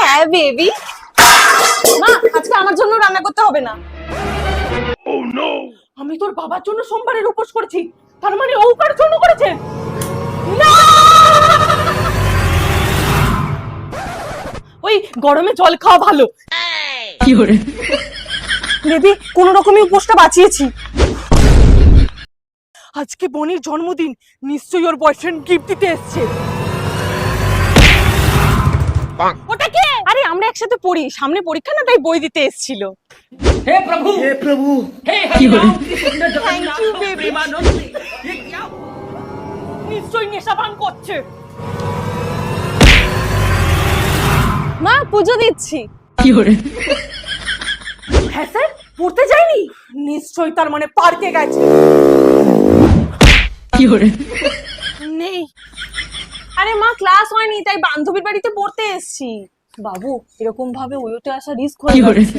হ্যাঁ বেবি। মা আজকে আমার জন্য রান্না করতে হবে না। আমি তোর বাবার জন্য সোমবারের উপোস করেছি, তার মানে ও কার জন্য করেছে? না! ওই গরমে জল খাওয়া ভালো। বেবি কোন রকমই উপোসটা বাঁচিয়েছি। আজকে বনির জন্মদিন, নিশ্চয়ই ওর বয়ফ্রেন্ড গিফট দিতে এসেছে। ওটা কে? আরে আমরা একসাথে পড়ি, সামনে পরীক্ষা না, তাই বই দিতে এসেছিল। हे प्रभु हे हरिनाम Krishna Thank you, baby. Premanand ये क्या নিশ্চয়ই নেশাপান করছে। মা পুজো দিচ্ছি। হ্যাঁ স্যার, পড়তে যায়নি? নিশ্চয়ই তার মানে পার্কে গেছে। নেই। আরে মা ক্লাস হয়নি, তাই বান্ধবীর বাড়িতে পড়তে এসেছি। বাবু এরকম ভাবে ওইতে আসা রিস্ক হয়ে যাচ্ছে।